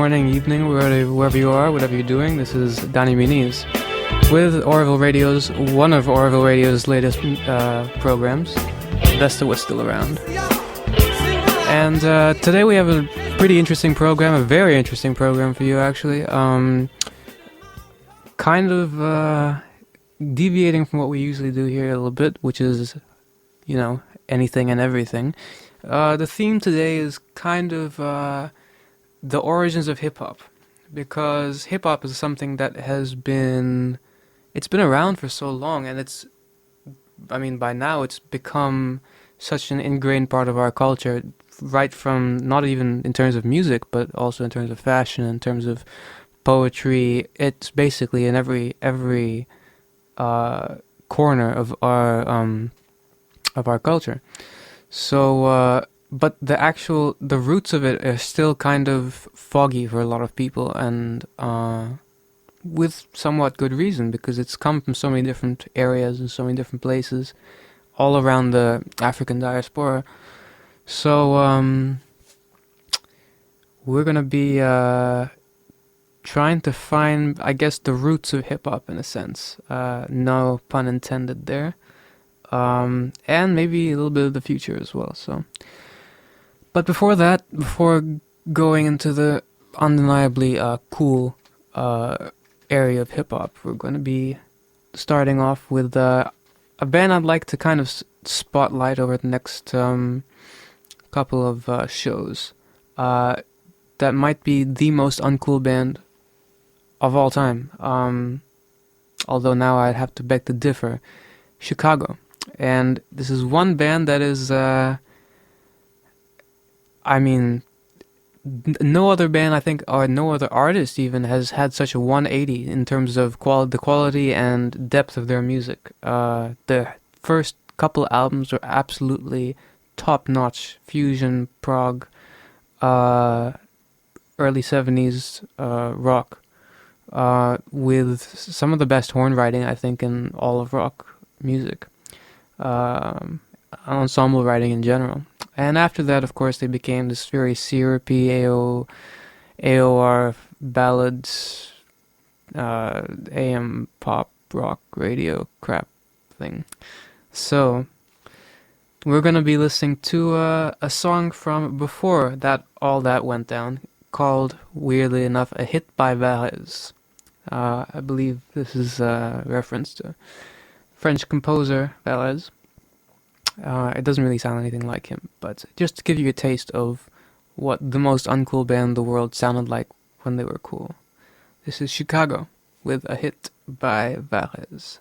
morning, evening, wherever you are, whatever you're doing. This is Dhani Muniz with Auroville Radio's, one of Auroville Radio's latest programs, Best of What's Still Around. And today we have a pretty interesting program, a very interesting program for you actually. Kind of deviating from what we usually do here a little bit, which is, you know, anything and everything. The theme today is kind of the origins of hip-hop, because hip-hop is something that it's been around for so long, and by now it's become such an ingrained part of our culture, right from, not even in terms of music, but also in terms of fashion, in terms of poetry. It's basically in every corner of our culture. So, but the roots of it are still kind of foggy for a lot of people, and with somewhat good reason, because it's come from so many different areas and so many different places all around the African diaspora. So, we're gonna be trying to find, I guess, the roots of hip-hop in a sense. No pun intended there. And maybe a little bit of the future as well. So, but before going into the undeniably cool area of hip-hop, we're going to be starting off with a band I'd like to kind of spotlight over the next couple of shows. That might be the most uncool band of all time. Although now I'd have to beg to differ. Chicago. And this is one band that is, no other band, I think, or no other artist even, has had such a 180 in terms of the quality and depth of their music. The first couple albums are absolutely top-notch fusion, prog, early 70s rock, with some of the best horn writing, I think, in all of rock music. Ensemble writing in general. And after that, of course, they became this very syrupy AOR ballads, AM pop rock radio crap thing. So we're gonna be listening to a song from before all that went down, called, weirdly enough, A Hit by Valles. I believe this is a reference to French composer Valles. It doesn't really sound anything like him, but just to give you a taste of what the most uncool band in the world sounded like when they were cool. This is Chicago with A Hit by Valles.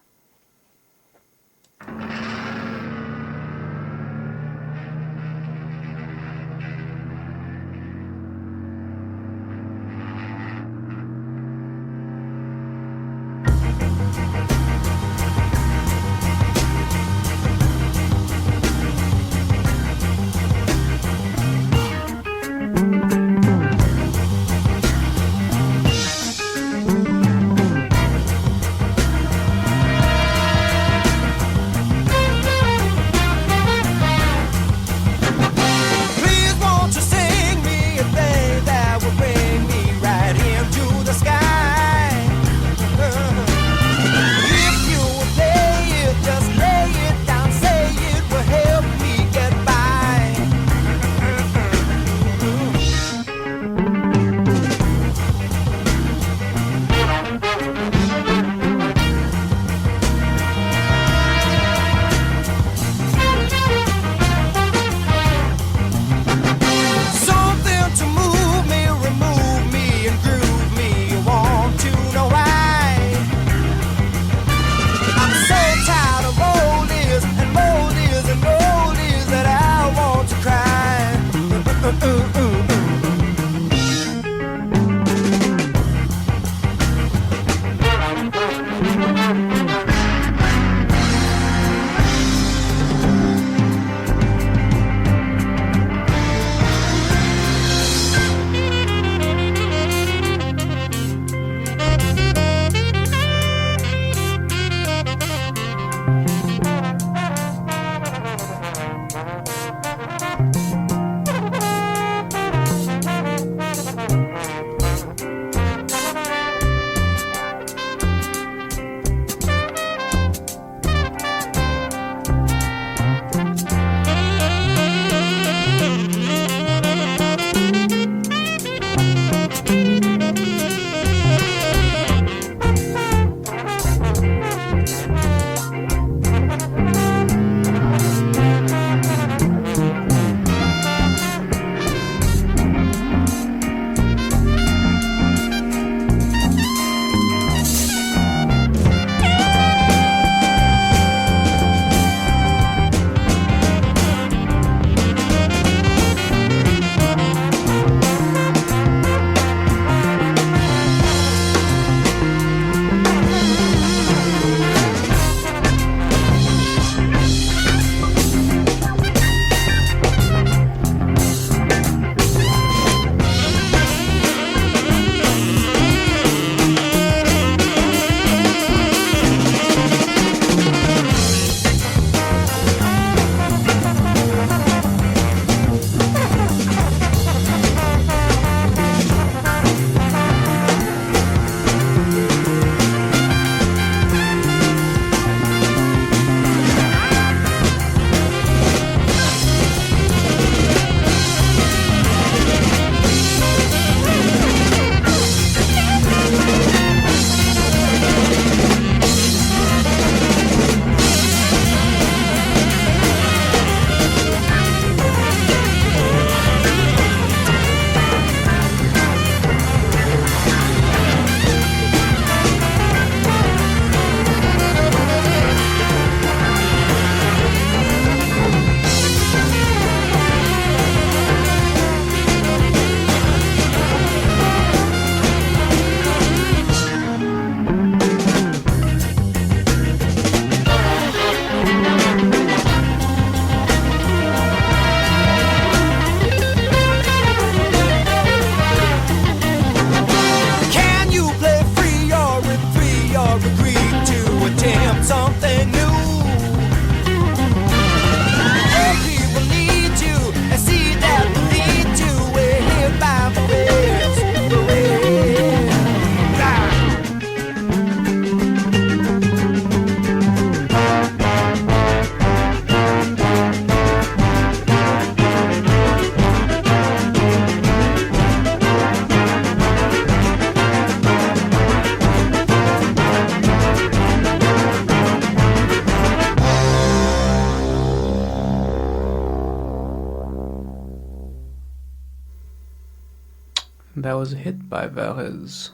That was a hit by Velez,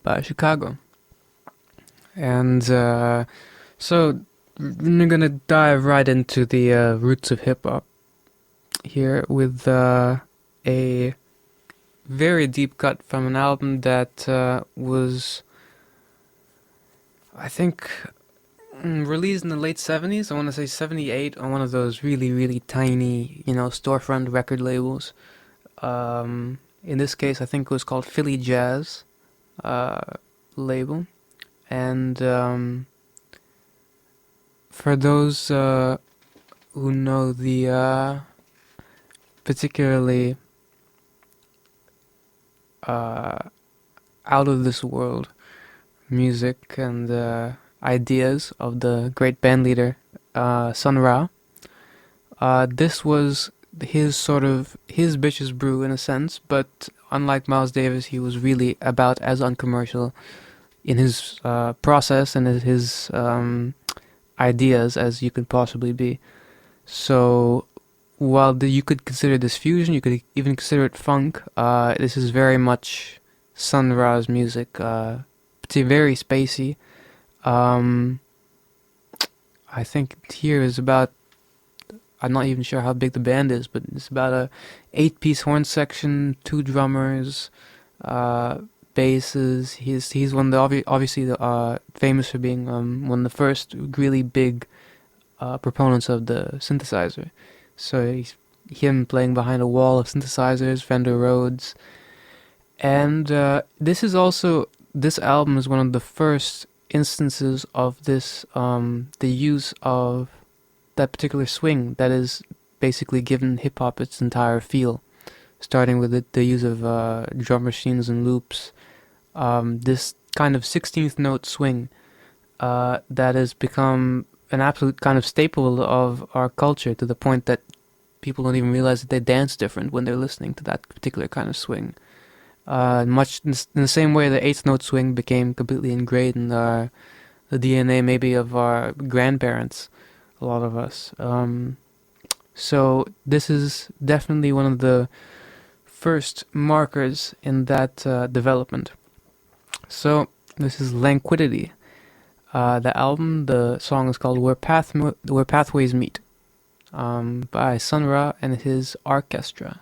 by Chicago. And so we're gonna dive right into the roots of hip hop here with a very deep cut from an album that was, I think, released in the late 70s. I want to say 78 on one of those really, really tiny, storefront record labels. In this case, I think it was called Philly Jazz label. And for those who know the particularly out of this world music and ideas of the great band leader Sun Ra, this was his bitch's brew in a sense, but unlike Miles Davis, he was really about as uncommercial in his process and his ideas as you could possibly be. So while you could consider this fusion, you could even consider it funk, this is very much Sun Ra's music. It's very spacey. I think here is about, I'm not even sure how big the band is, but it's about a 8-piece horn section, 2 drummers, basses. He's one of the obviously famous for being one of the first really big proponents of the synthesizer. So he's him playing behind a wall of synthesizers, Fender Rhodes, and this album is one of the first instances of this, the use of that particular swing that is basically given hip hop its entire feel, starting with the use of drum machines and loops. This kind of 16th note swing that has become an absolute kind of staple of our culture, to the point that people don't even realize that they dance different when they're listening to that particular kind of swing. Much in the same way the 8th note swing became completely ingrained in the DNA maybe of our grandparents, a lot of us. So this is definitely one of the first markers in that development. So this is Languidity. The album, the song is called Where Pathways Meet, by Sun Ra and his orchestra.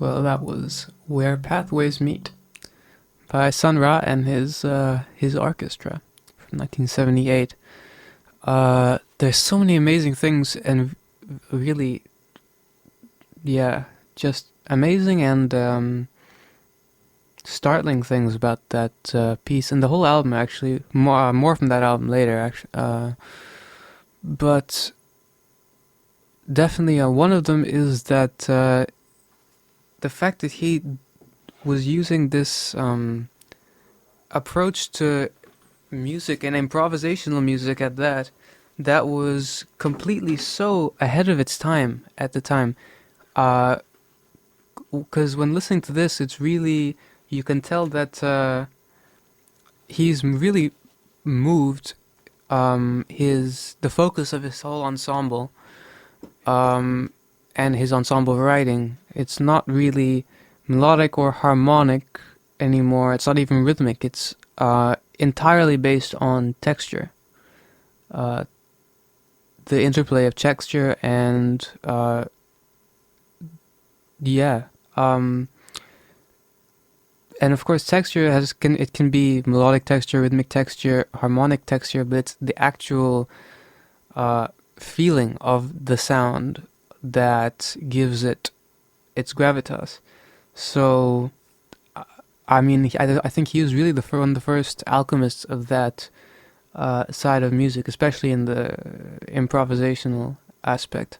Well, that was Where Pathways Meet by Sun Ra and his orchestra from 1978. There's so many amazing things and really, yeah, just amazing and startling things about that piece and the whole album. Actually, more from that album later. Actually, but definitely one of them is that the fact that he was using this approach to music and improvisational music at that was completely so ahead of its time at the time. Because when listening to this, it's really, you can tell that he's really moved the focus of his whole ensemble and his ensemble writing. It's not really melodic or harmonic anymore. It's not even rhythmic. It's entirely based on texture. The interplay of texture and and of course texture can be melodic texture, rhythmic texture, harmonic texture, but it's the actual feeling of the sound that gives it its gravitas. So I mean, I think he was really one of the first alchemists of that side of music, especially in the improvisational aspect.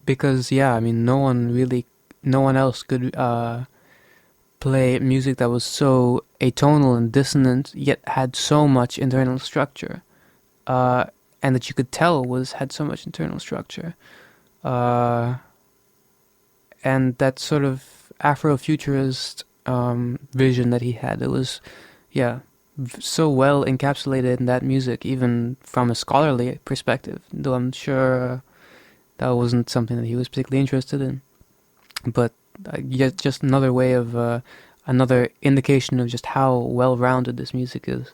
Because I mean, no one else could play music that was so atonal and dissonant, yet had so much internal structure, and that you could tell had so much internal structure, and that sort of Afrofuturist vision that he had. It was, so well encapsulated in that music, even from a scholarly perspective. Though I'm sure that wasn't something that he was particularly interested in. But yet, just another way of, another indication of just how well-rounded this music is.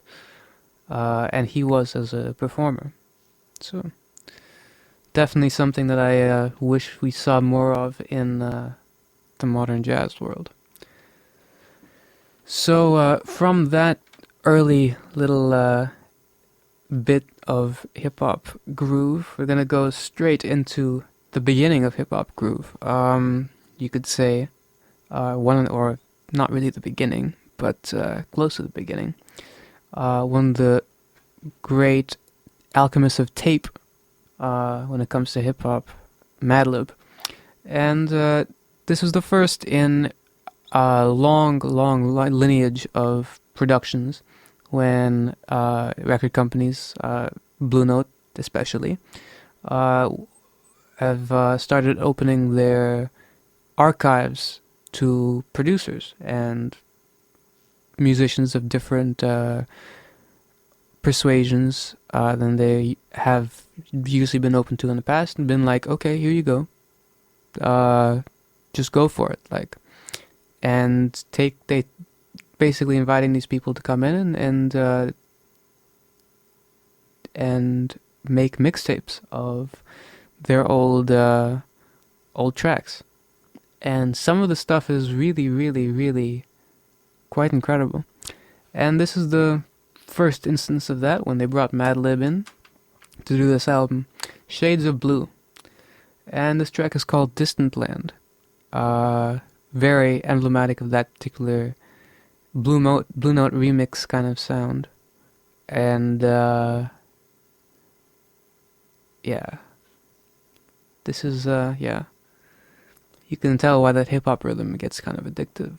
And he was as a performer. So, definitely something that I wish we saw more of in the modern jazz world. So, from that early little bit of hip-hop groove, we're gonna go straight into the beginning of hip-hop groove. You could say or not really the beginning, but close to the beginning. One of the great alchemists of tape when it comes to hip-hop, Madlib. And this was the first in a long lineage of productions when record companies, Blue Note especially, have started opening their archives to producers and musicians of different persuasions than they have usually been open to in the past, and been like, okay, here you go, just go for it, and they basically inviting these people to come in and make mixtapes of their old tracks. And some of the stuff is really, really, really quite incredible. And this is the first instance of that, when they brought Madlib in to do this album, Shades of Blue. And this track is called Distant Land. Very emblematic of that particular Blue Note remix kind of sound. And this is you can tell why that hip-hop rhythm gets kind of addictive.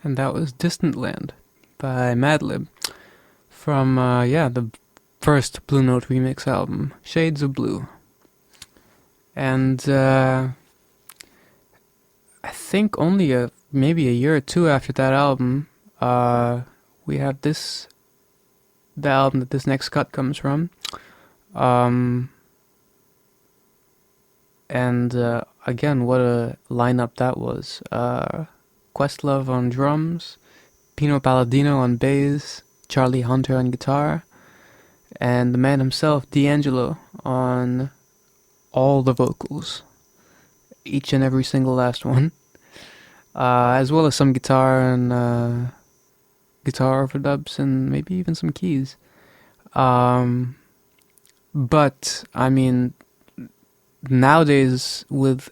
And that was Distant Land by Madlib from, the first Blue Note remix album, Shades of Blue. And I think only maybe a year or two after that album, we have the album that this next cut comes from. And again, what a lineup that was. Questlove on drums, Pino Palladino on bass, Charlie Hunter on guitar, and the man himself, D'Angelo, on all the vocals. Each and every single last one. As well as some guitar and guitar overdubs and maybe even some keys. But, I mean, nowadays with,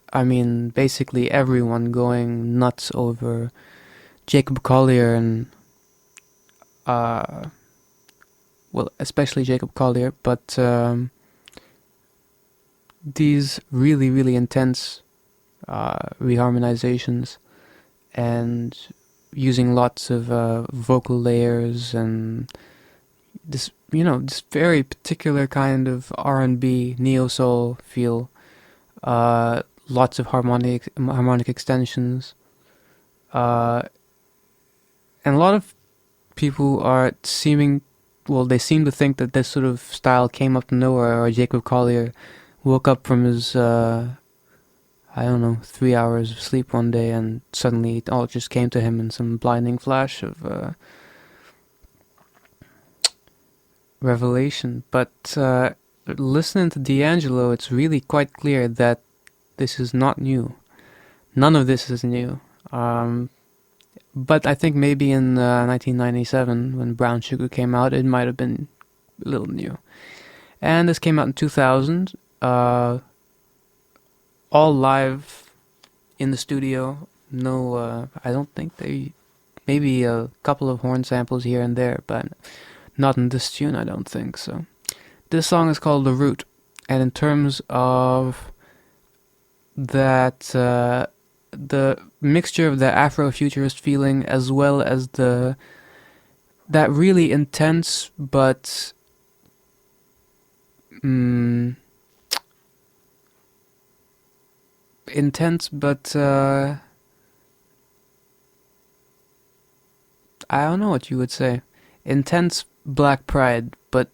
basically everyone going nuts over Jacob Collier and, especially Jacob Collier, but these really, really intense reharmonizations and using lots of vocal layers and this very particular kind of R&B neo-soul feel, lots of harmonic extensions, and a lot of people seem to think that this sort of style came up to nowhere, or Jacob Collier woke up from his 3 hours of sleep one day and suddenly it all just came to him in some blinding flash of revelation. But listening to D'Angelo, it's really quite clear that this is not new. None of this is new. But I think maybe in 1997, when Brown Sugar came out, it might have been a little new. And this came out in 2000, all live in the studio. No, I don't think maybe a couple of horn samples here and there, but not in this tune, I don't think so. This song is called The Root, and in terms of that, the mixture of the Afrofuturist feeling as well as that really intense but I don't know what you would say. Intense black pride, but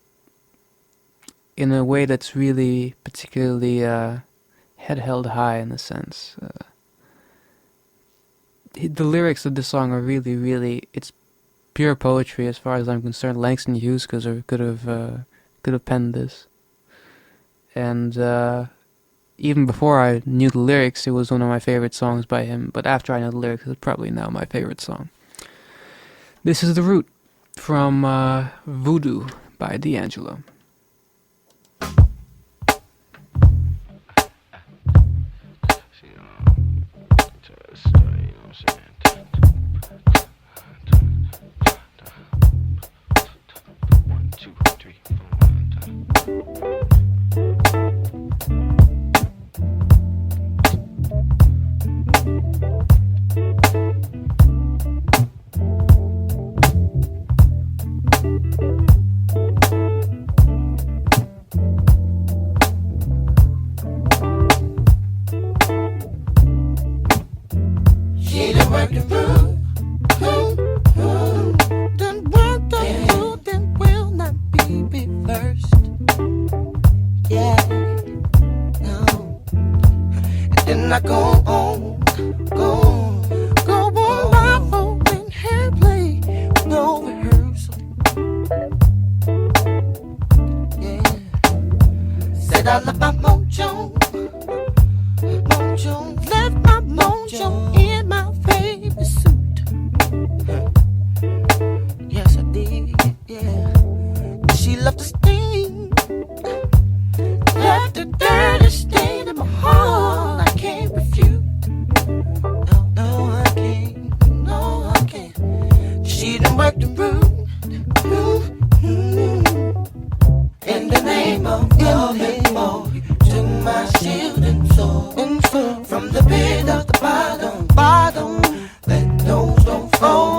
in a way that's really particularly head held high in a sense. The lyrics of this song are really, really, it's pure poetry as far as I'm concerned. Langston Hughes could have penned this. And even before I knew the lyrics, it was one of my favorite songs by him. But after I know the lyrics, it's probably now my favorite song. This is The Root from Voodoo by D'Angelo. From the pit of the bottom, that knows don't fall.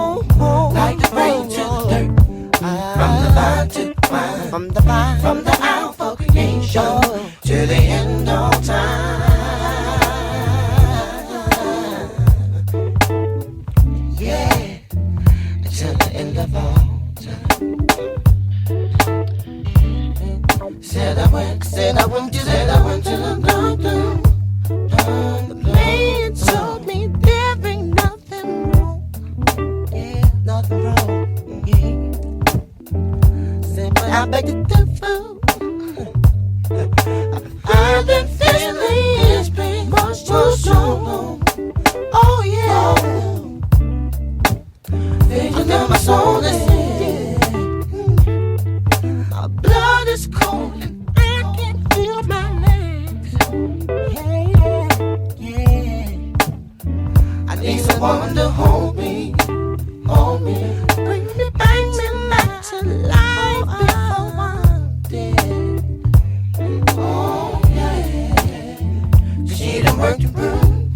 one to hold me, hold me. Bring me back to life before I'm dead. Oh yeah, she done worked the room,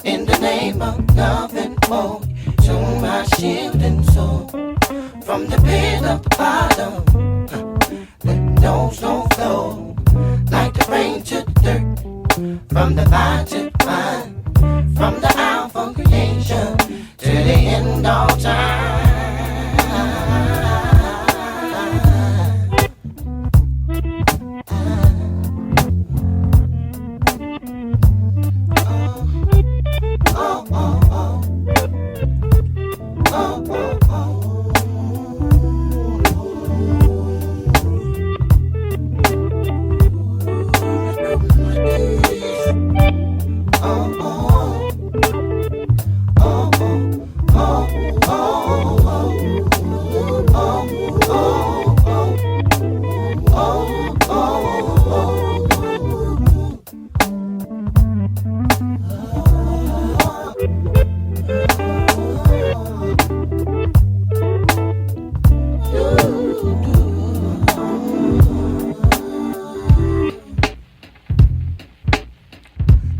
in the name of love and more. To my shield and soul, from the pit of the bottom, let those don't flow like the rain to the dirt. From the vine to the vine, from the alpha creation to the end of time. Oh, oh, oh, oh, oh, oh.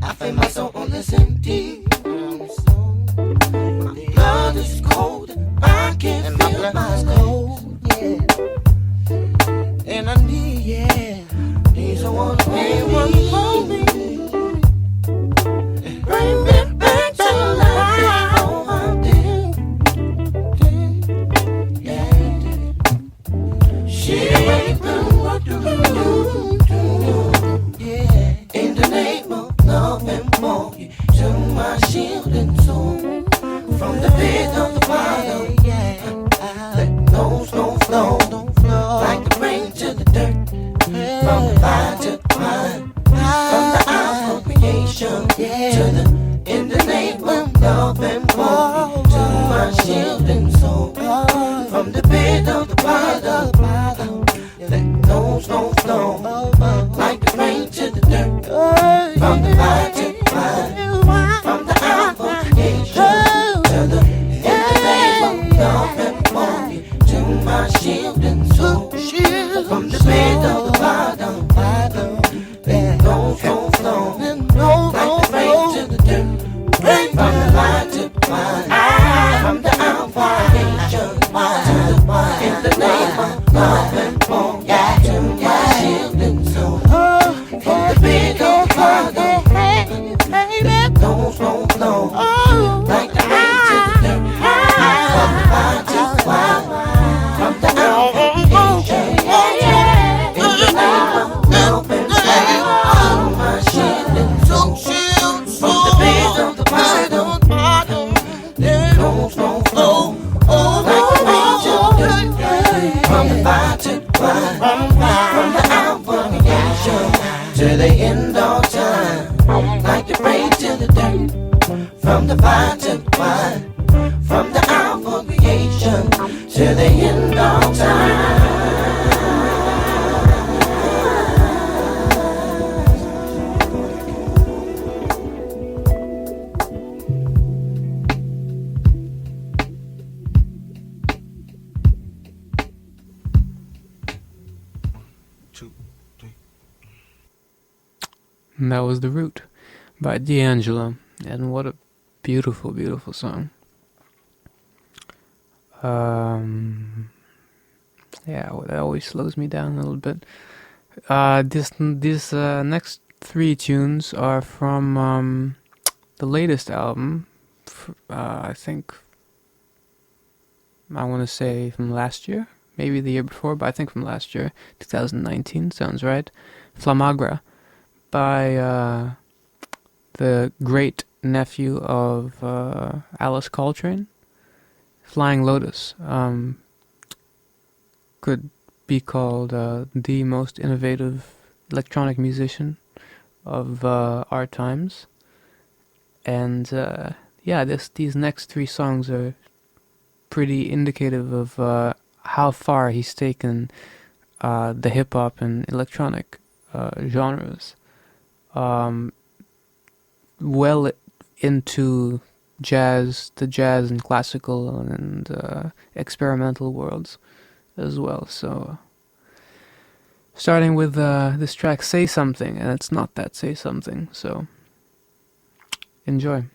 I feel my soul on this empty. My blood is cold, I can't feel my cold, yeah. And I need someone to hold me. Bring me back to life. Oh, I'm dead, yeah. She went through what do, yeah. In the name of love and more, to my shield and soul, from the pit of the bottom, let those don't flow like the rain to the dirt, from the vine to the vine, from the alpha creation to the, in the name of love and more, to my shield and soul, from the pit of the bottom, let those don't flow like the rain to the dirt, from the vine to the vine, from the alpha creation to the, in the name of love and more, to my shield and soul, from the pit of the bottom, let those don't flow like the rain to the dirt, from the vine to the vine, from the alpha creation to the, in the name of love and more, to my shield and soul, from the pit of the bottom, let those don't flow like the rain to the dirt, from the vine to the vine, from the alpha creation in the name of love and more, to my shield and soul, from the pit of the bottom, let those don't flow like the rain to the dirt, from the vine to the vine, from the alpha creation to the end of time, like the rain to the dirt, from the vine to the vine, from the alpha creation to the end of time. And that was The Root by D'Angelo. And what a beautiful, beautiful song. Yeah, well, that always slows me down a little bit. These next three tunes are from the latest album. I think I want to say from last year, maybe the year before, but I think from last year, 2019, sounds right. Flamagra by the great nephew of Alice Coltrane. Flying Lotus could be called the most innovative electronic musician of our times. And yeah, these next three songs are pretty indicative of how far he's taken the hip-hop and electronic genres. well into the jazz and classical and experimental worlds as well. So, starting with this track, Say Something, and it's not that Say Something, so enjoy.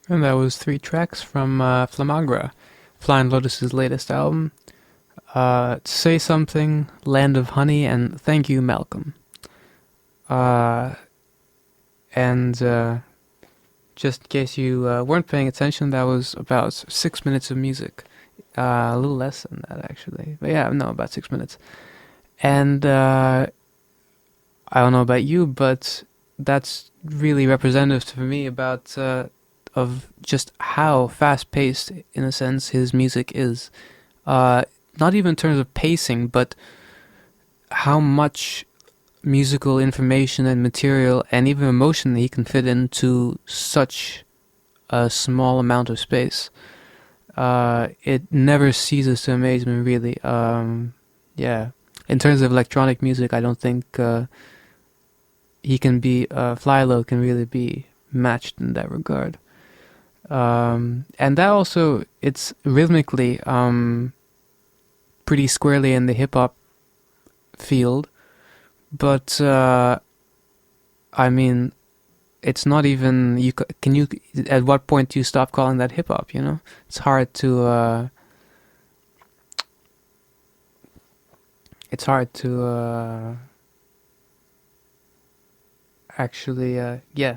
And that was three tracks from Flamagra, Flying Lotus's latest album. Say Something, Land of Honey, and Thank You, Malcolm. And just in case you weren't paying attention, that was about 6 minutes of music. A little less than that, actually. But yeah, no, about 6 minutes. And I don't know about you, but that's really representative for me about of just how fast-paced, in a sense, his music is. Not even in terms of pacing, but how much musical information and material and even emotion that he can fit into such a small amount of space. It never ceases to amaze me, really. Yeah. In terms of electronic music, I don't think he can be, Flylo can really be matched in that regard. And that also, it's rhythmically pretty squarely in the hip-hop field, but I mean, it's not even, at what point do you stop calling that hip-hop, you know? It's hard to actually, yeah,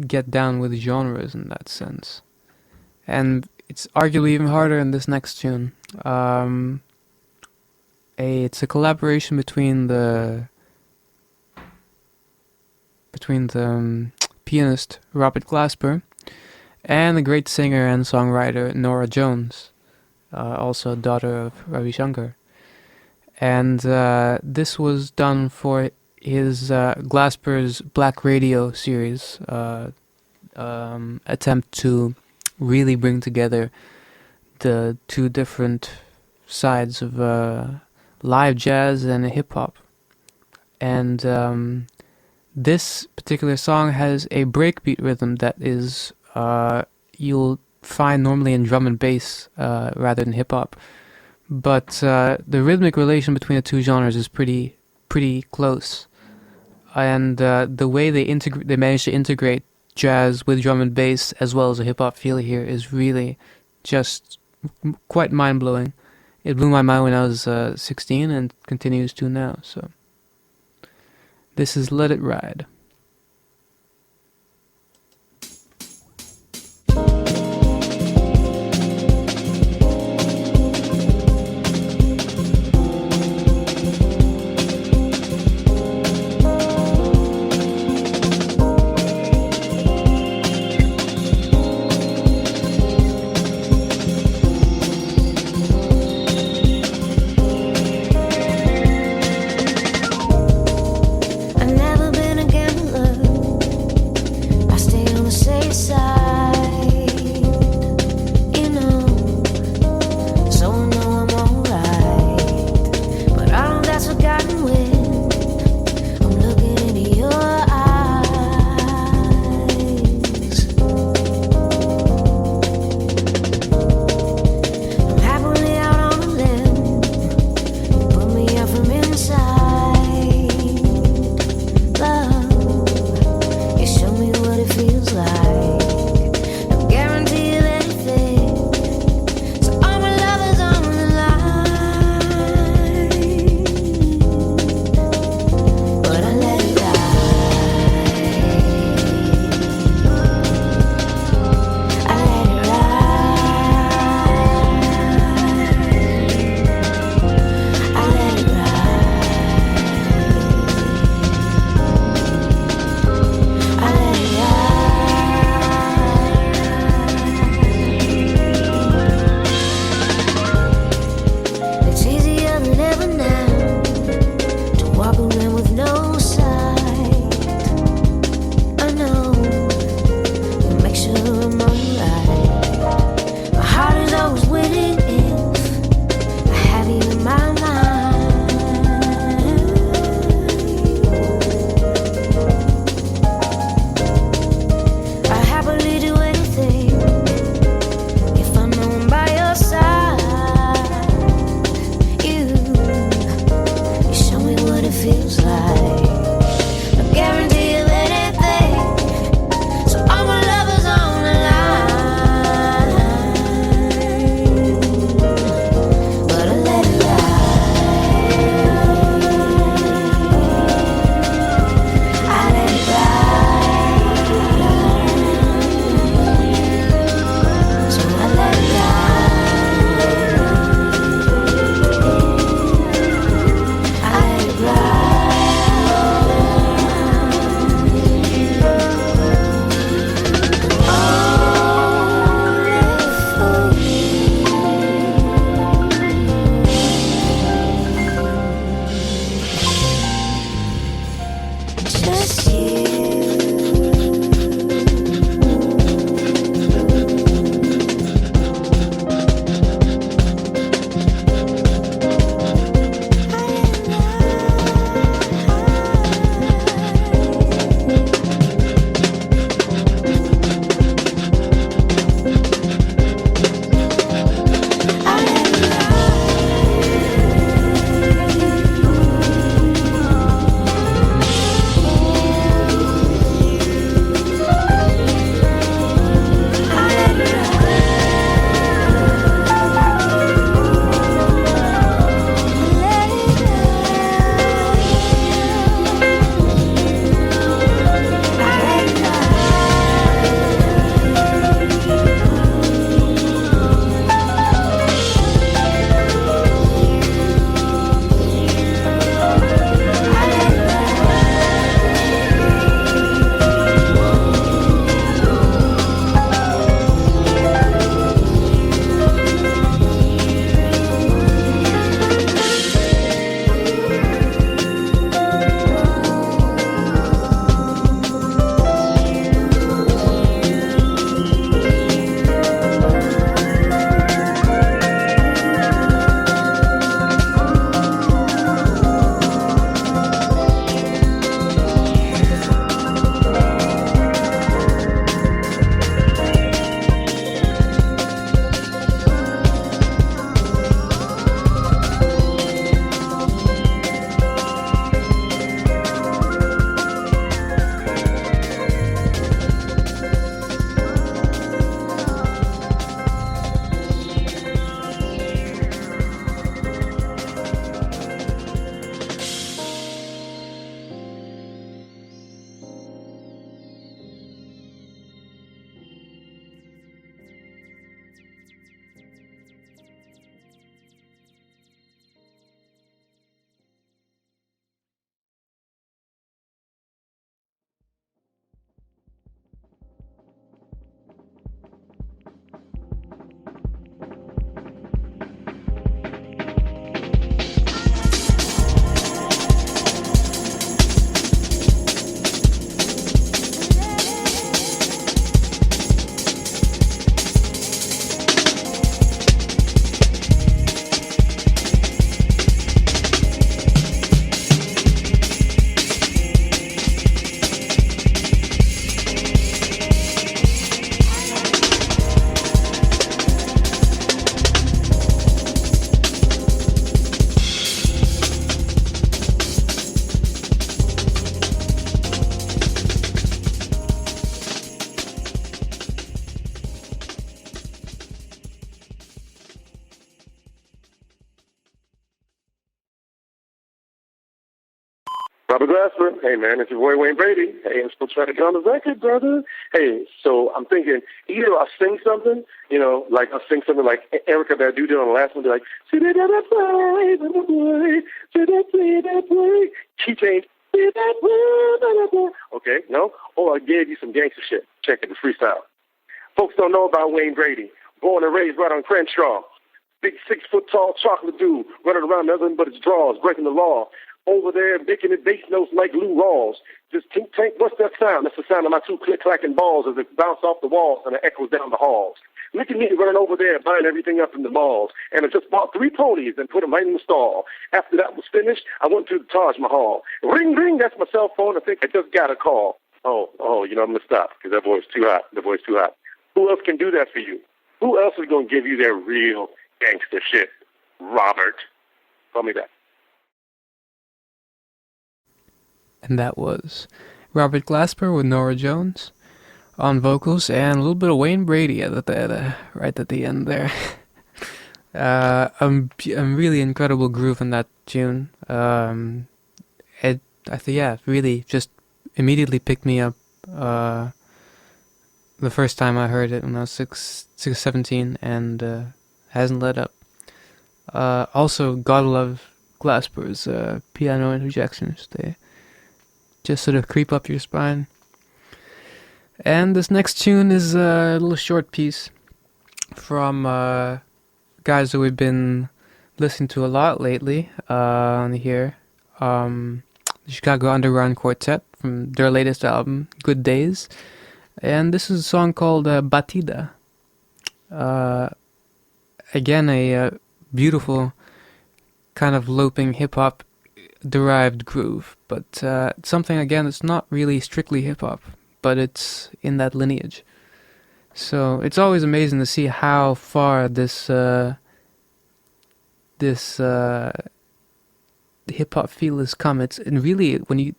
get down with genres in that sense. And it's arguably even harder in this next tune. It's a collaboration between the pianist Robert Glasper and the great singer and songwriter Nora Jones, also daughter of Ravi Shankar. And this was done for his Glasper's Black Radio series, attempt to really bring together the two different sides of live jazz and hip hop. And this particular song has a breakbeat rhythm that is you'll find normally in drum and bass rather than hip hop. But the rhythmic relation between the two genres is pretty close, and the way they manage to integrate jazz with drum and bass as well as a hip hop feel here is really just quite mind blowing. It blew my mind when I was 16 and continues to now. So this is Let It Ride. I've never been against Robert Glasper. Hey, man, it's your boy Wayne Brady. Hey, I'm still trying to get on the record, brother. Hey, so I'm thinking either I'll sing something, like I'll sing something like Erica Badu did on the last one, be like, see that play, see that play. Key change, see that play. Okay, no? Or I gave you some gangster shit. Check it, the freestyle. Folks don't know about Wayne Brady. Born and raised right on Crenshaw. Big 6-foot-tall chocolate dude running around nothing but his drawers, breaking the law. Over there, making it bass notes like Lou Rawls. Just tink tank, what's that sound? That's the sound of my two click-clacking balls as it bounce off the walls and it echoes down the halls. Look at me running over there, buying everything up in the malls. And I just bought 3 ponies and put them right in the stall. After that was finished, I went to the Taj Mahal. Ring, ring, that's my cell phone. I think I just got a call. I'm going to stop because that voice too hot. The voice too hot. Who else can do that for you? Who else is going to give you their real gangster shit? Robert. Call me back. And that was Robert Glasper with Nora Jones on vocals and a little bit of Wayne Brady right at the end there. A really incredible groove in that tune. Really just immediately picked me up the first time I heard it when I was 17 and hasn't let up. Also, gotta love Glasper's piano interjections. They just sort of creep up your spine. And this next tune is a little short piece from guys that we've been listening to a lot lately on here. The Chicago Underground Quartet from their latest album, Good Days. And this is a song called Batida. Again, a beautiful kind of loping hip-hop derived groove, but something again that's not really strictly hip-hop, but it's in that lineage. So it's always amazing to see how far this hip-hop feel has come. And really, when you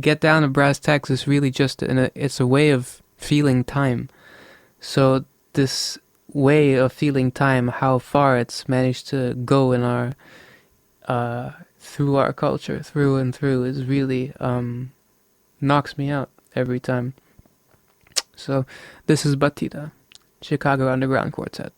get down to brass tacks, it's really just it's a way of feeling time. So this way of feeling time, how far it's managed to go in our through our culture, through and through, is really knocks me out every time. So this is Batida, Chicago Underground Quartet.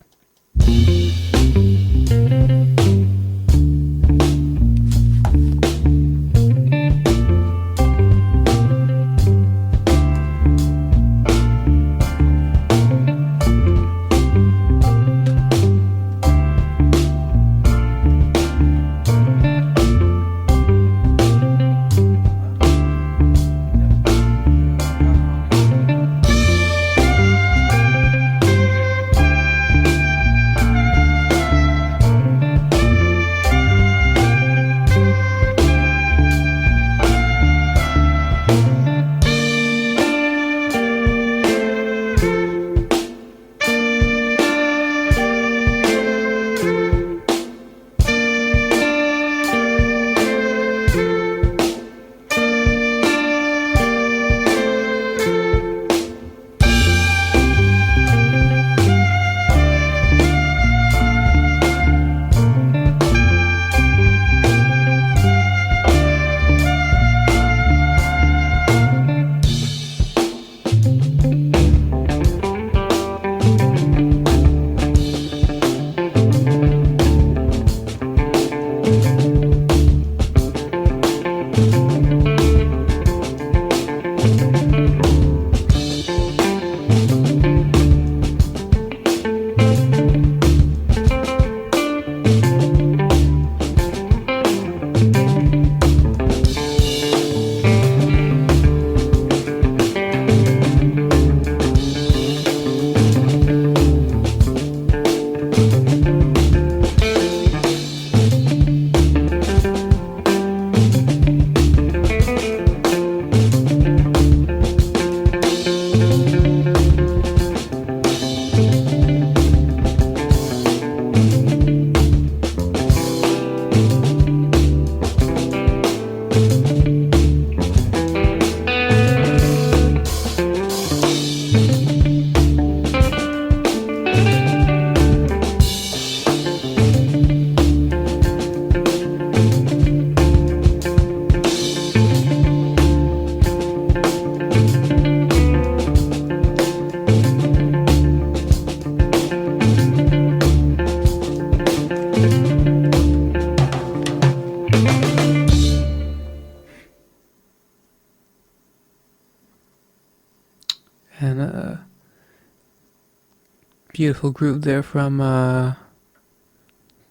Beautiful groove there from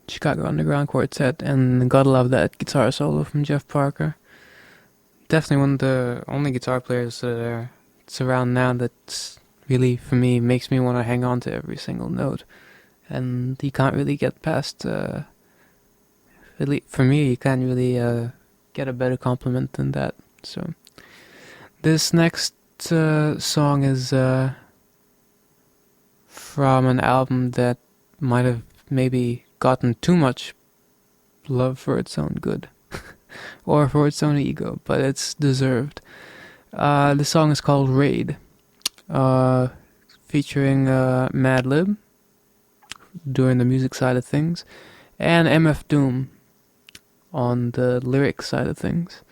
Chicago Underground Quartet, and gotta love that guitar solo from Jeff Parker. Definitely one of the only guitar players that's around now that's really, for me, makes me want to hang on to every single note. And you can't really get past, for me, you can't really get a better compliment than that. So this next song is from an album that might have maybe gotten too much love for its own good or for its own ego, but it's deserved. The song is called Raid, featuring Madlib doing the music side of things and MF Doom on the lyric side of things,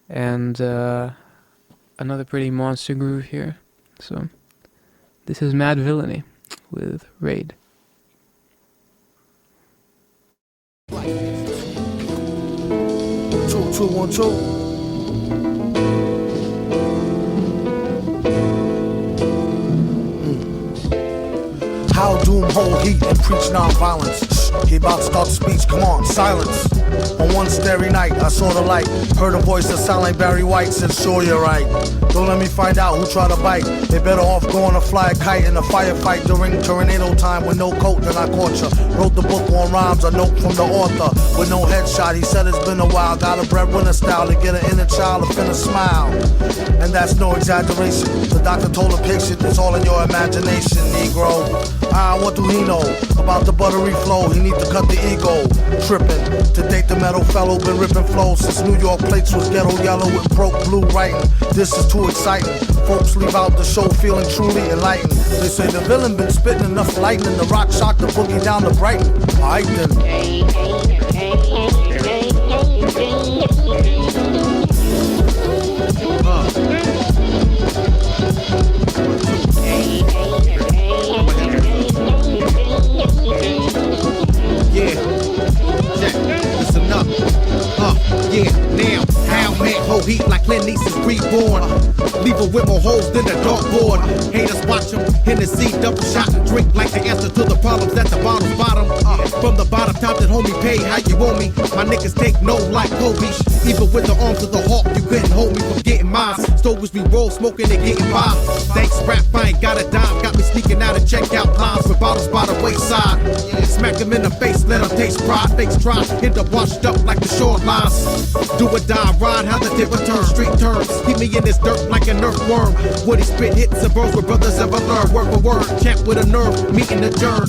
and another pretty monster groove here. So this is Mad Villainy with Raid. 2-2-1-2. How doom hold heat and preach non-violence. He about to start the speech, come on, silence. On one starry night, I saw the light. Heard a voice that sound like Barry White, said sure you're right. Don't let me find out who tried to bite. They better off going to fly a kite in a firefight during tornado time with no coat, then I caught ya. Wrote the book on rhymes, a note from the author with no headshot. He said it's been a while, got a breadwinner style to get an inner child to finna smile. And that's no exaggeration. The doctor told the patient it's all in your imagination, Negro. What do he know about the buttery flow? He need to cut the ego. Trippin', to date the metal fellow been ripping flows since New York plates was ghetto yellow with broke blue writing. This is too exciting. Folks leave out the show feeling truly enlightened. They say the villain been spitting enough lightning. The rock shocked the boogie down to Brighton. Alright then. Yeah, listen up. Yeah, now, how man hold heat like Clint East's reborn. Leave her with more holes than a dartboard. Haters watch him in the seat, double shot and drink like the answer to the problems at the bottom's bottom. From the bottom top that homie pay how you owe me. My niggas take no like Kobe. Even with the arms of the hawk, you couldn't hold me from getting mine. Stoves we roll, smoking and getting by. Thanks rap, I ain't got a dime. Got me sneaking out of checkout lines with bottles by the wayside. Smack him in the face, let him taste pride. Fakes try, end up washed up like the shorelines. Do or die, ride how the tip return. Street turns, keep me in this dirt like an earthworm. Woody spit hits and bros where brothers ever learn. Word for word, champ with a nerve, meeting the germ.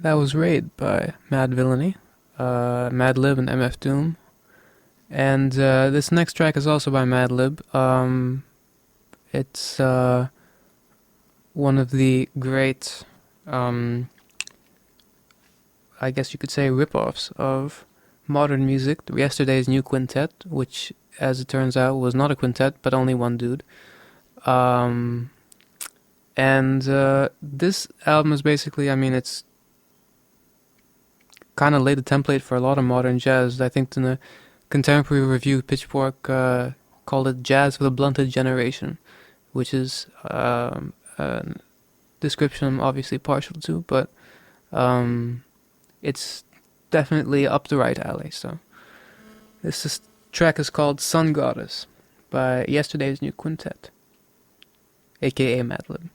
That was Raid by Mad Villainy, Madlib and MF Doom. And this next track is also by Madlib. It's one of the great, I guess you could say, rip-offs of modern music. Yesterday's New Quintet, which, as it turns out, was not a quintet, but only one dude. And this album is basically, I mean, it's kind of laid the template for a lot of modern jazz. I think in the contemporary review, Pitchfork called it jazz for the blunted generation, which is a description I'm obviously partial to, but it's definitely up the right alley. So this track is called Sun Goddess by Yesterday's New Quintet, aka Madlib.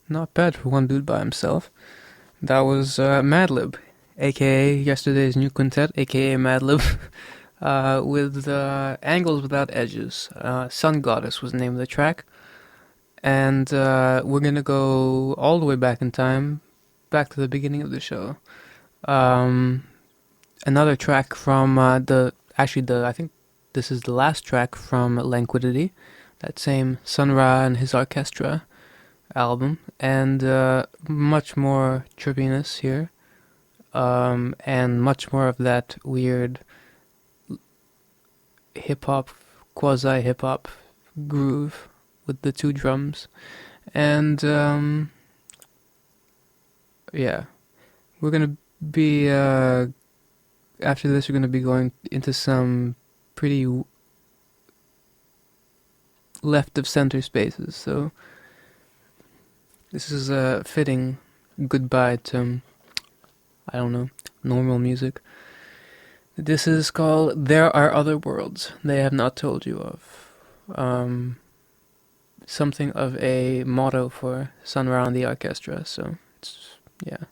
Not bad for one dude by himself. That was Madlib, aka Yesterday's New Quintet, aka Madlib, with Angles Without Edges. Sun Goddess was the name of the track. And we're gonna go all the way back in time, back to the beginning of the show. Another track from I think this is the last track from Languidity, that same Sun Ra and his orchestra album, and much more trippiness here, and much more of that weird hip-hop, quasi-hip-hop groove with the two drums. And yeah, we're gonna be after this we're gonna be going into some pretty left of center spaces, so this is a fitting goodbye to, I don't know, normal music. This is called There Are Other Worlds They Have Not Told You Of. Something of a motto for Sun Ra and the orchestra, so it's, yeah.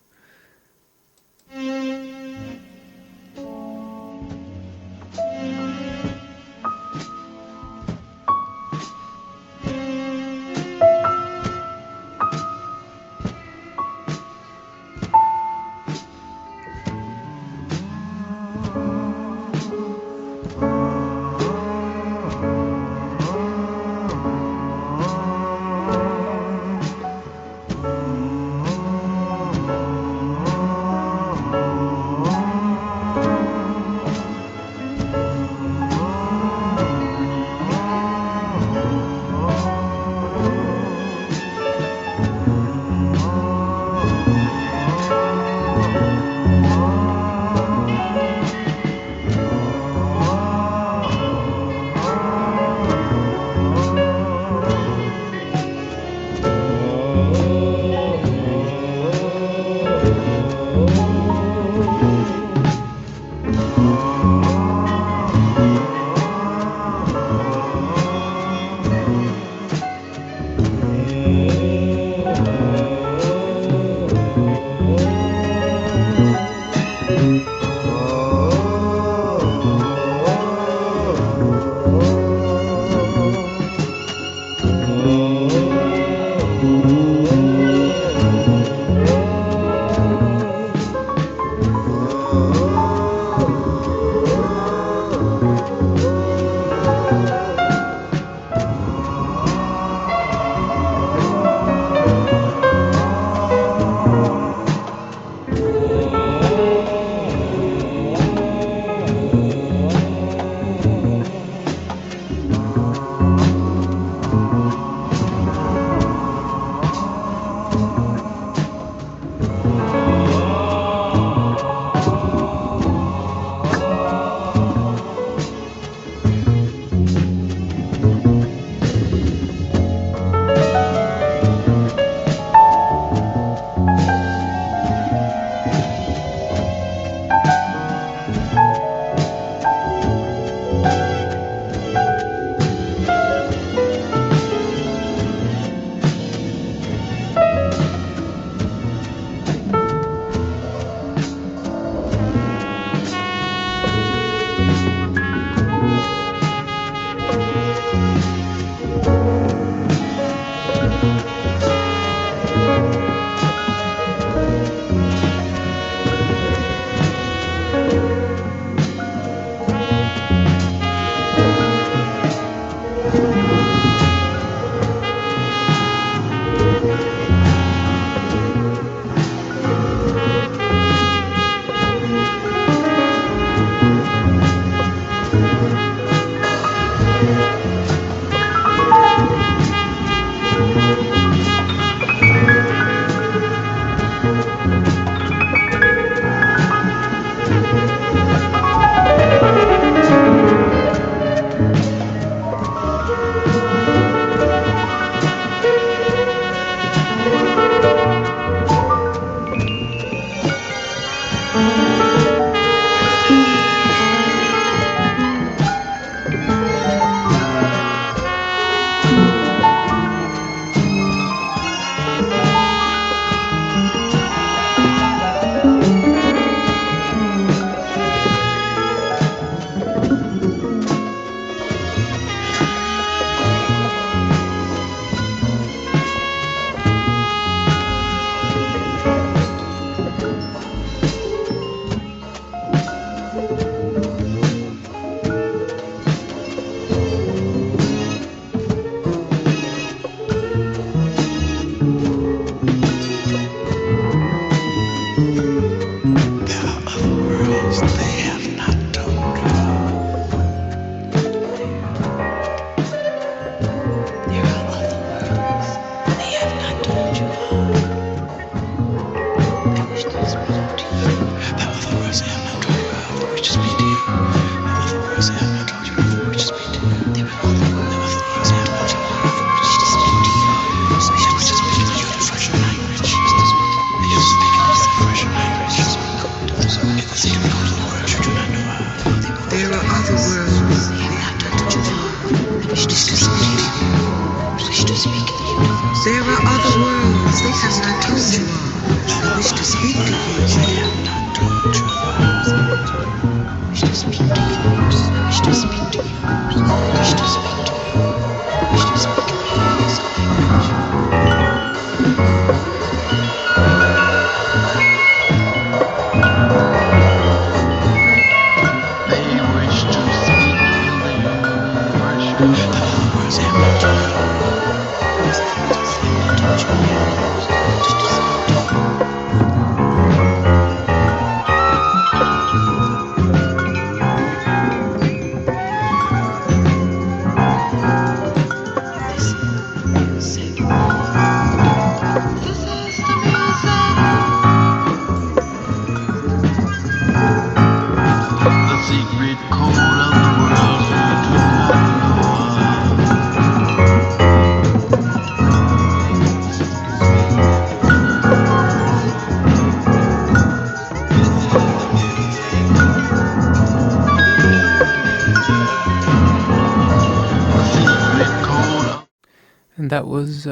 And that was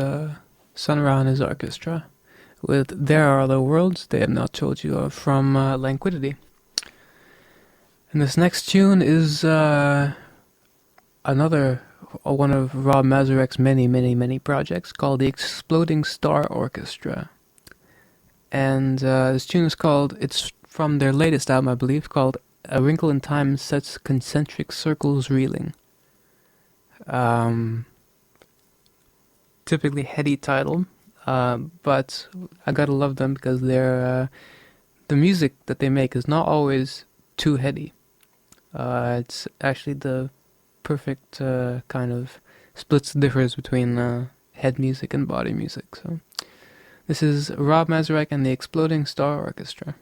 Sun Ra and his orchestra with There Are Other Worlds They Have Not Told You Of from Languidity. And this next tune is another one of Rob Mazurek's many projects called the Exploding Star Orchestra. And this tune is called, it's from their latest album, I believe, called A Wrinkle in Time Sets Concentric Circles Reeling. Typically heady title, but I gotta love them because they're the music that they make is not always too heady. It's actually the perfect kind of splits the difference between head music and body music. So this is Rob Mazurek and the Exploding Star Orchestra.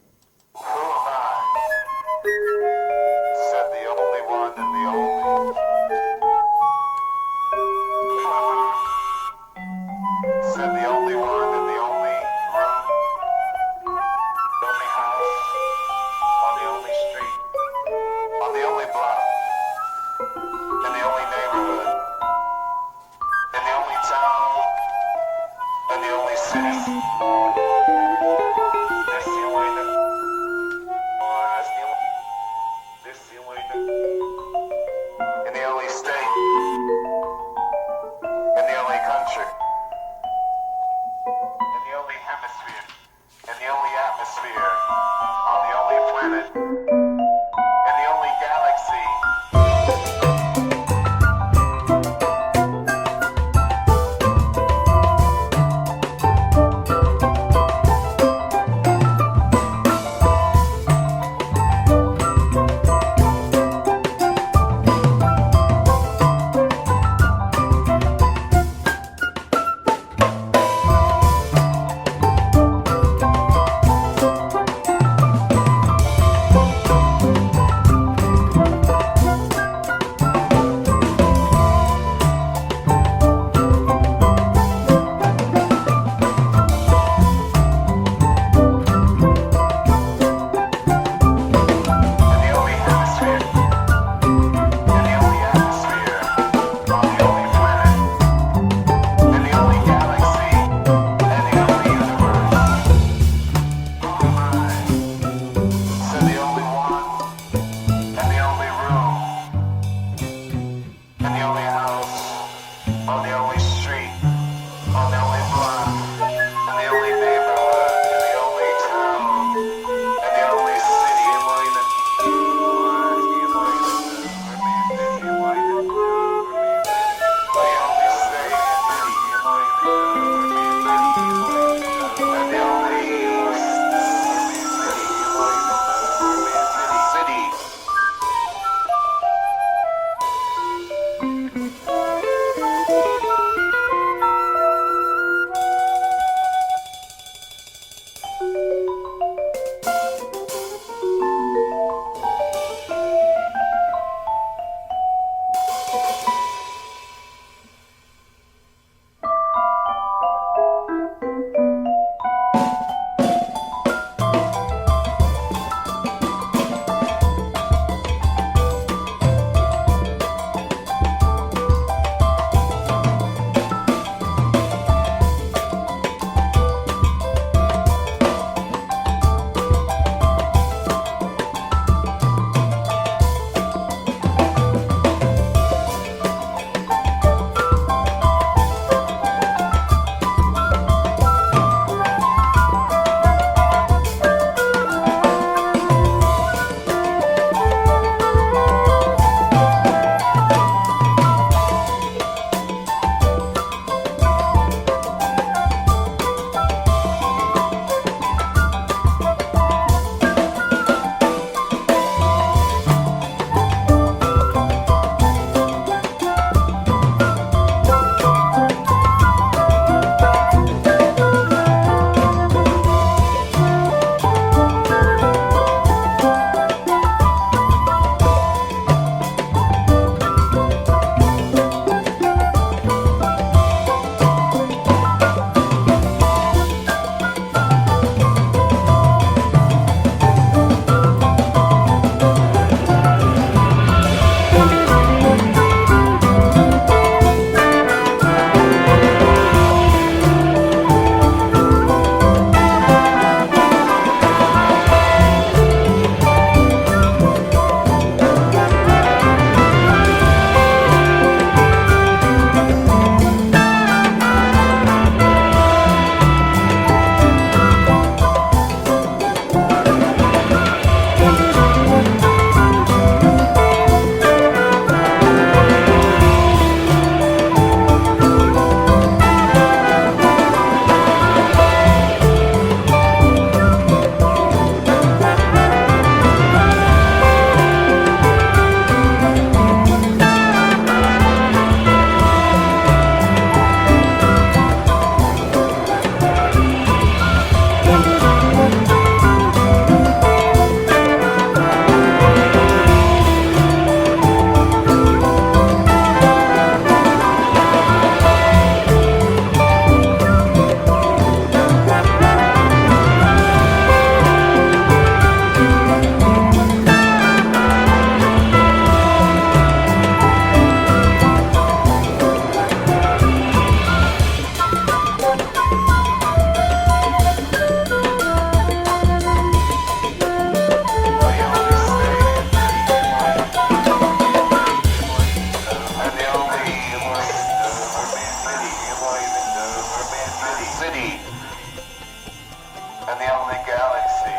and the only galaxy.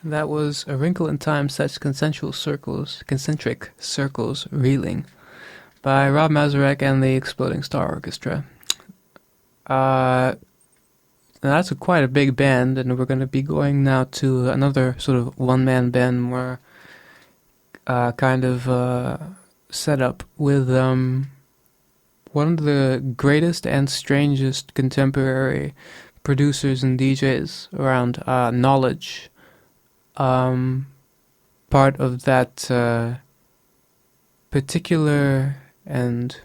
That was A Wrinkle in Time Sets Concentric Circles Reeling by Rob Mazurek and the Exploding Star Orchestra. Now that's quite a big band, and we're going to be going now to another sort of one-man band, more kind of setup with one of the greatest and strangest contemporary producers and DJs around, Knowledge. Part of that particular and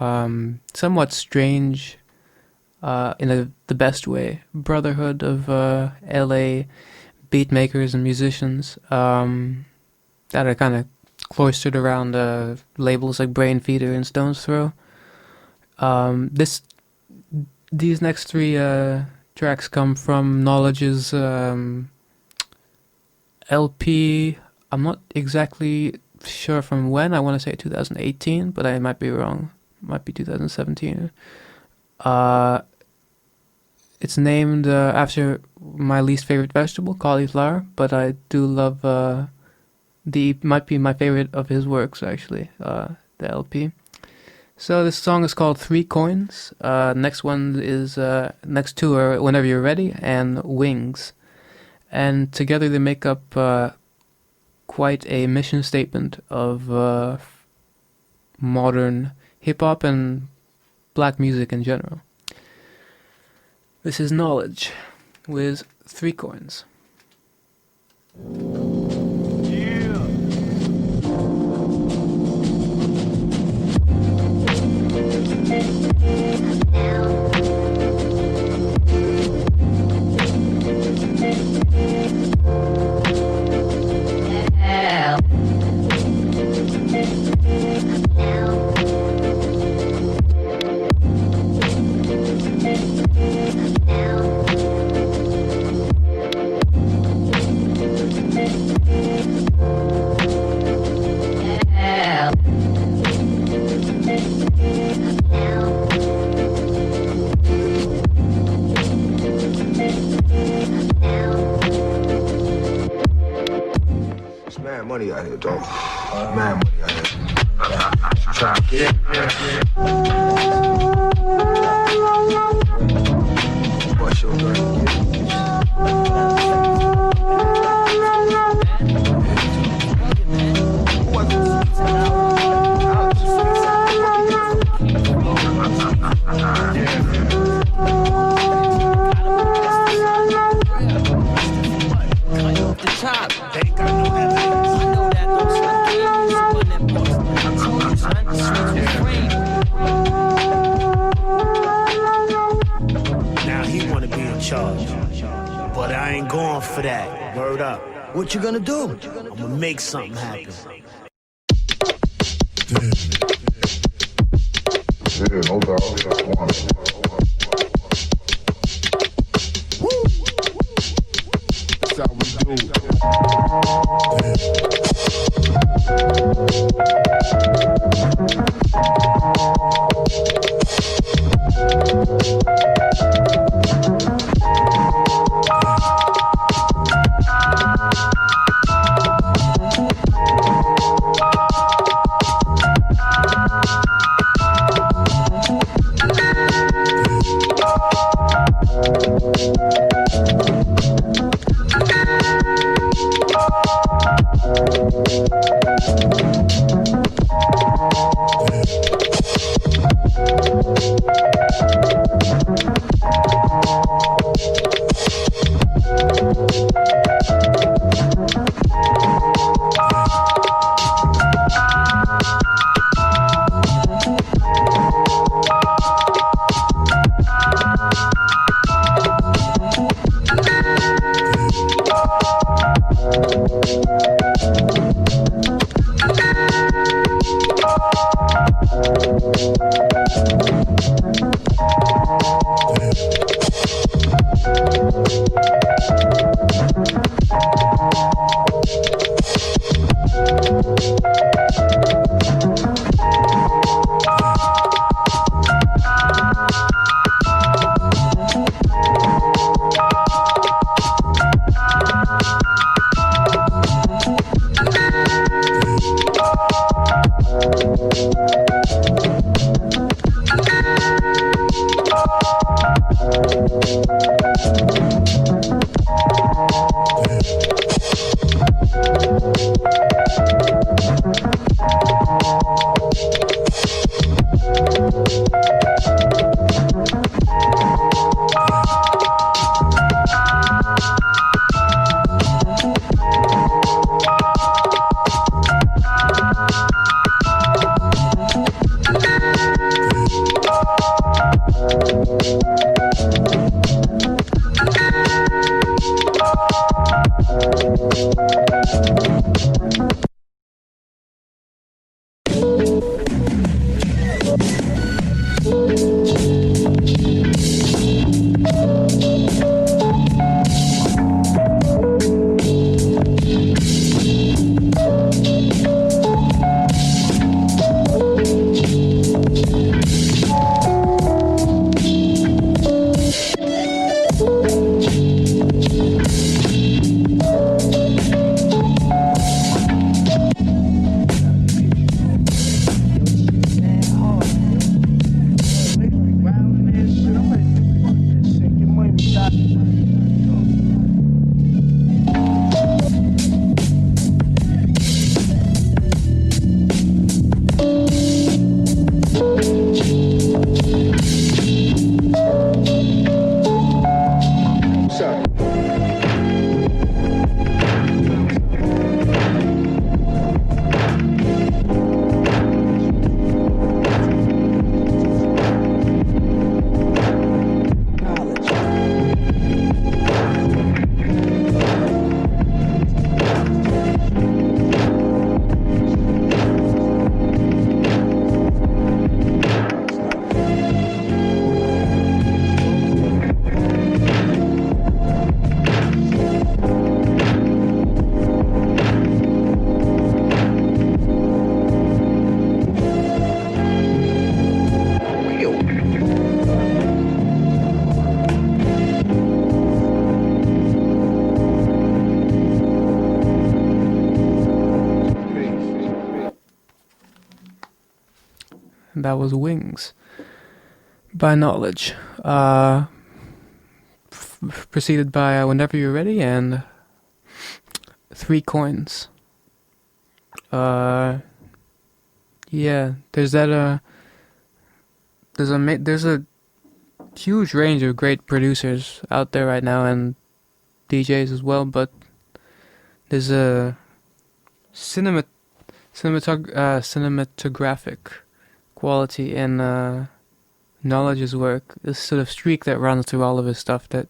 somewhat strange, in the best way, brotherhood of LA beatmakers and musicians that are kind of cloistered around labels like Brain Feeder and Stone's Throw. These next three tracks come from Knowledge's LP. I'm not exactly sure from when. I want to say 2018, but I might be wrong. Might be 2017. It's named after my least favorite vegetable, cauliflower, but I do love might be my favorite of his works, actually, the LP. So this song is called 3 Coins. Next one is, next two are Whenever You're Ready and Wings. And together they make up quite a mission statement of modern hip-hop and black music in general. This is Knowledge with 3 Coins. Money out here, dog. Mad money out here. Try to get it. What's your girl? For that, word up. What you gonna do? I'm gonna make something happen. Yeah, no doubt. Woo! That's how we do. That was Wings by Knowledge. Preceded by Whenever You're Ready and Three Coins. Yeah, there's that. There's a huge range of great producers out there right now and DJs as well, but there's a cinematographic quality in Knowledge's work. This sort of streak that runs through all of his stuff that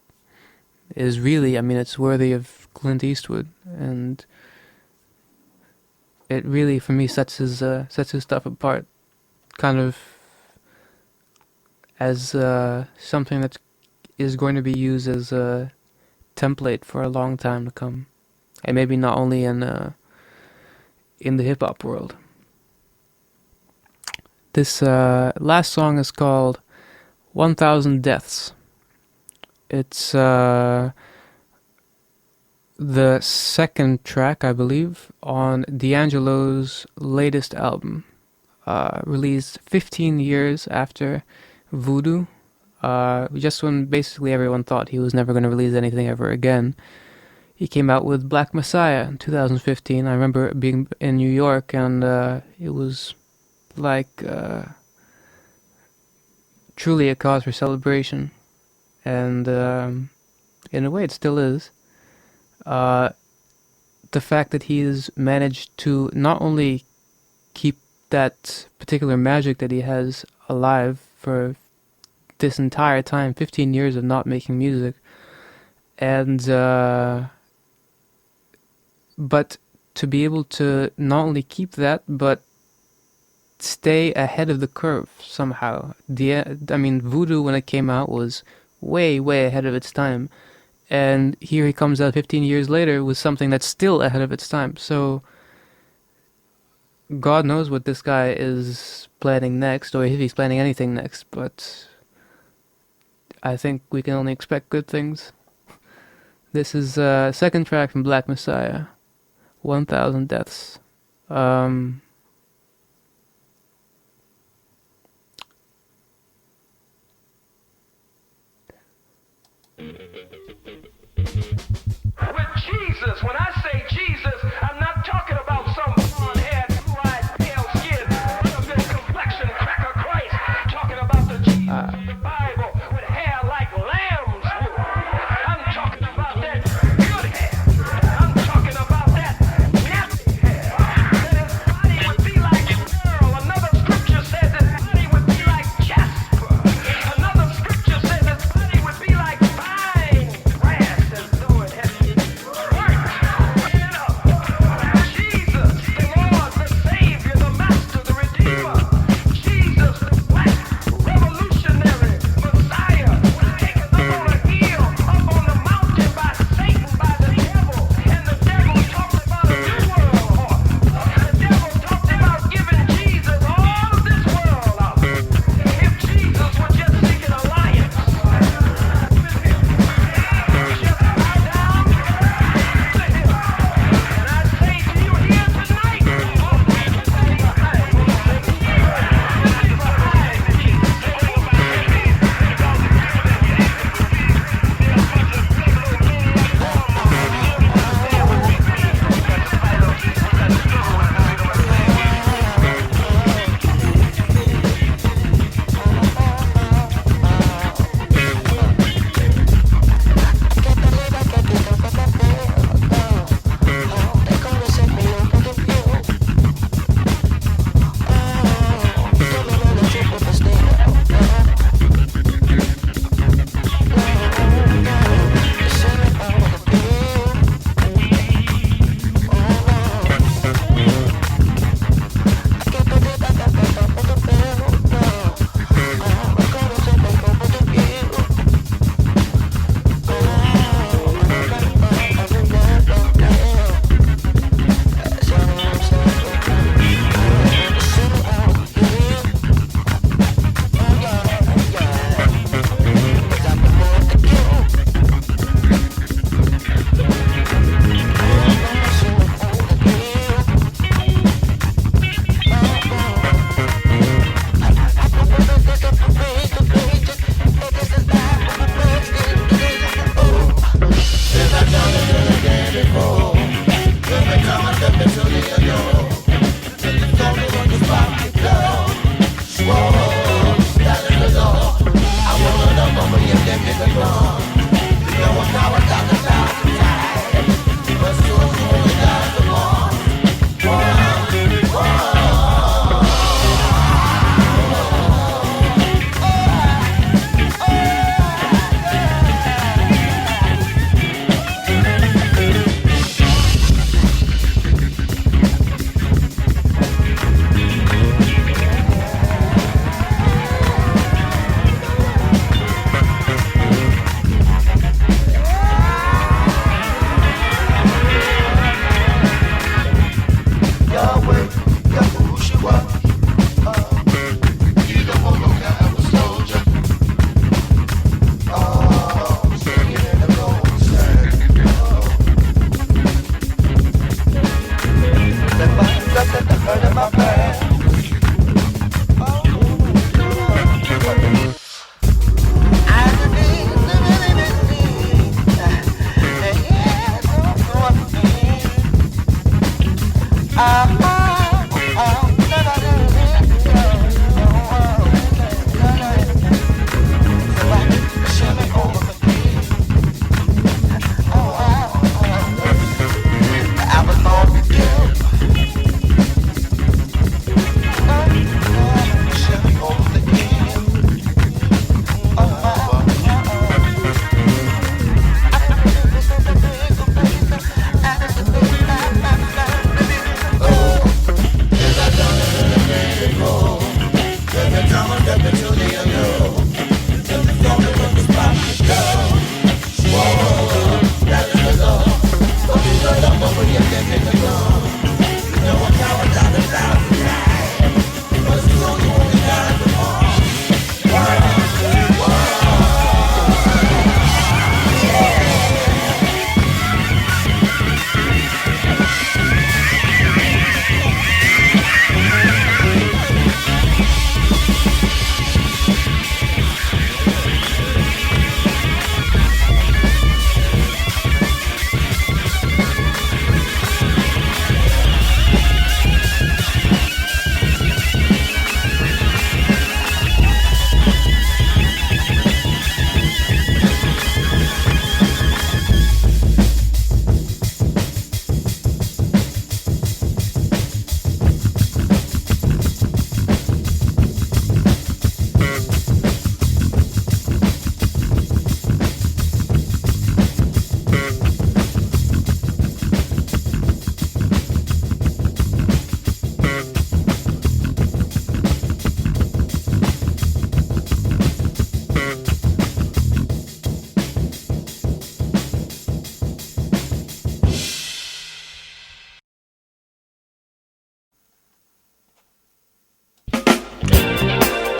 is really, I mean, it's worthy of Clint Eastwood, and it really, for me, sets his stuff apart, kind of as something that is going to be used as a template for a long time to come, and maybe not only in the hip hop world. This last song is called 1000 Deaths. It's the second track, I believe, on D'Angelo's latest album, released 15 years after Voodoo, just when basically everyone thought he was never going to release anything ever again. He came out with Black Messiah in 2015. I remember being in New York, and it was like truly a cause for celebration, and in a way it still is. The fact that he's managed to not only keep that particular magic that he has alive for this entire time, 15 years of not making music, and but to be able to not only keep that, but stay ahead of the curve somehow. I mean, Voodoo, when it came out, was way, way ahead of its time. And here he comes out 15 years later with something that's still ahead of its time. So, God knows what this guy is planning next, or if he's planning anything next, but I think we can only expect good things. This is second track from Black Messiah, 1000 Deaths. With Jesus, when I say Jesus, I'm not talking about some blonde-haired, blue-eyed, pale skin, good complexion, cracker Christ. I'm talking about the Jesus of the Bible with hair like lamb's wool. I'm talking about that good hair. I'm talking about that nappy hair. That his body would be like pearl. Another scripture says his body would be like jasper. Another scripture says his body would be like fine grass, as though it had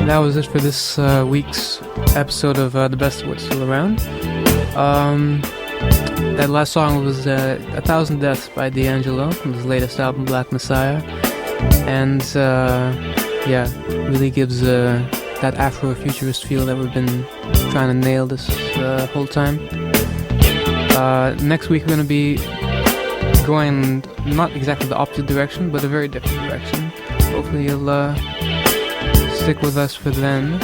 that was it for this week's episode of The Best of What's Still Around. That last song was 1,000 Deaths by D'Angelo from his latest album, Black Messiah. And yeah, really gives that Afro-futurist feel that we've been trying to nail this whole time. Next week we're going to be going not exactly the opposite direction, but a very different direction. Hopefully you'll stick with us for then.